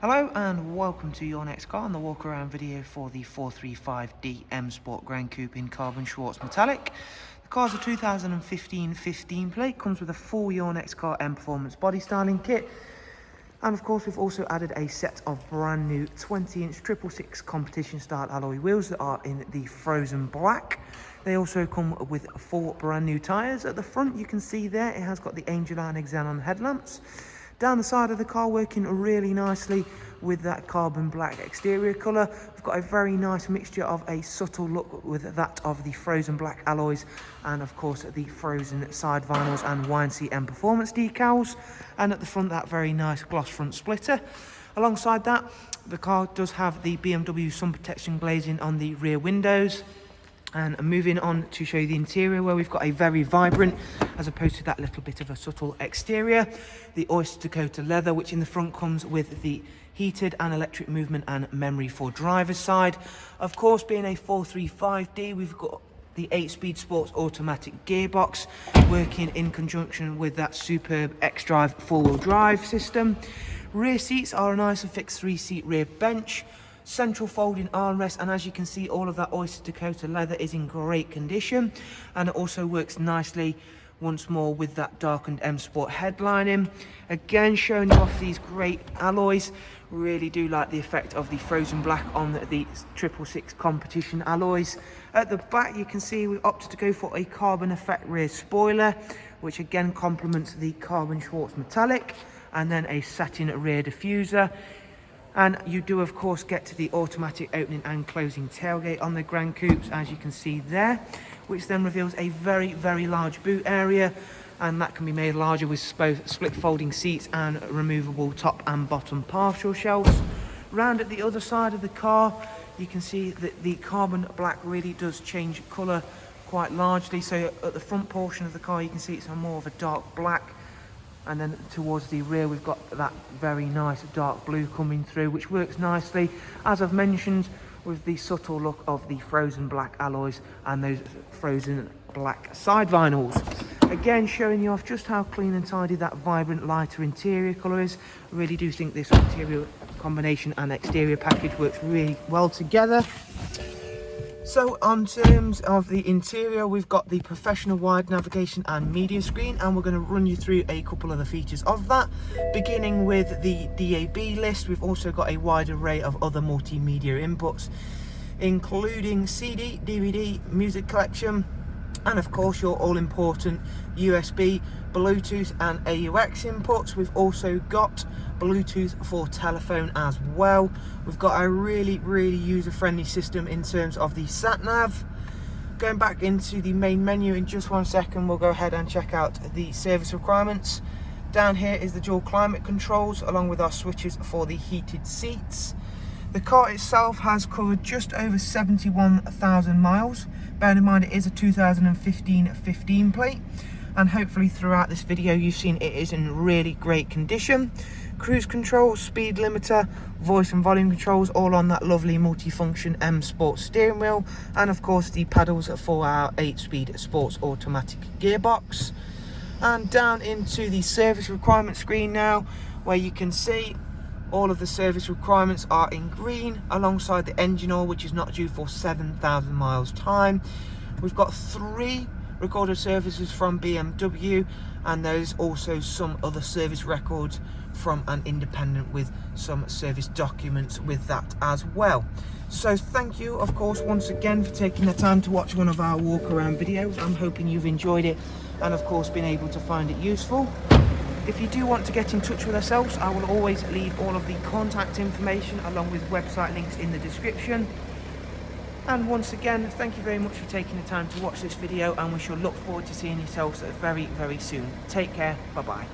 Hello and welcome to your next car and the walk around video for the 435D M Sport Gran Coupe in carbon Schwarz metallic. The car's a 2015 15 plate, comes with a full YNC car M Performance body styling kit, and of course we've also added a set of brand new 20-inch 666 competition style alloy wheels that are in the frozen black. They also come with 4 brand new tyres. At the front you can see there it has got the Angel Eye xenon headlamps. Down the side of the car, working really nicely with that carbon black exterior colour. We've got a very nice mixture of a subtle look with that of the frozen black alloys and of course the frozen side vinyls and YNC Mperformance decals. And at the front, that very nice gloss front splitter. Alongside that, the car does have the BMW sun protection glazing on the rear windows. And moving on to show you the interior, where we've got a very vibrant, as opposed to that little bit of a subtle exterior, the Oyster Dakota leather, which in the front comes with the heated and electric movement and memory for driver's side. Of course, being a 435D, we've got the 8-speed sports automatic gearbox working in conjunction with that superb X-Drive four-wheel drive system. Rear seats are a nice and fixed 3-seat rear bench. Central folding armrest, and as you can see, all of that Oyster Dakota leather is in great condition, and it also works nicely once more with that darkened M Sport headlining. Again, showing you off these great alloys. Really do like the effect of the frozen black on the 666 competition alloys. At the back you can see we opted to go for a carbon effect rear spoiler, which again complements the carbon Schwarz metallic, and then a satin rear diffuser. And you do of course get to the automatic opening and closing tailgate on the Gran Coupes, as you can see there, which then reveals a very large boot area, and that can be made larger with both split folding seats and removable top and bottom partial shelves. Round at the other side of the car you can see that the carbon black really does change colour quite largely. So at the front portion of the car you can see it's a more of a dark black, and then towards the rear we've got that very nice dark blue coming through, which works nicely, as I've mentioned, with the subtle look of the frozen black alloys and those frozen black side vinyls. Again, showing you off just how clean and tidy that vibrant lighter interior colour is. I really do think this interior combination and exterior package works really well together. So on terms of the interior, we've got the professional wide navigation and media screen, and we're going to run you through a couple of the features of that. Beginning with the DAB list, we've also got a wide array of other multimedia inputs, including CD, DVD, music collection, and of course your all-important USB, Bluetooth and AUX inputs. We've also got Bluetooth for telephone as well. We've got a really user-friendly system in terms of the sat-nav. Going back into the main menu in just one second, we'll go ahead and check out the service requirements. Down here is the dual climate controls, along with our switches for the heated seats. The car itself has covered just over 71,000 miles. Bear in mind it is a 2015 15 plate, and hopefully throughout this video you've seen it is in really great condition. Cruise control, speed limiter, voice and volume controls, all on that lovely multifunction M Sport steering wheel, and of course the paddles for our 8-speed sports automatic gearbox. And down into the service requirement screen now, where you can see all of the service requirements are in green, alongside the engine oil, which is not due for 7,000 miles time. We've got 3 recorded services from BMW, and there's also some other service records from an independent with some service documents with that as well. So thank you of course once again for taking the time to watch one of our walk around videos. I'm hoping you've enjoyed it and of course been able to find it useful. If you do want to get in touch with ourselves, I will always leave all of the contact information along with website links in the description. And once again, thank you very much for taking the time to watch this video, and we shall look forward to seeing yourselves very soon. Take care, bye bye.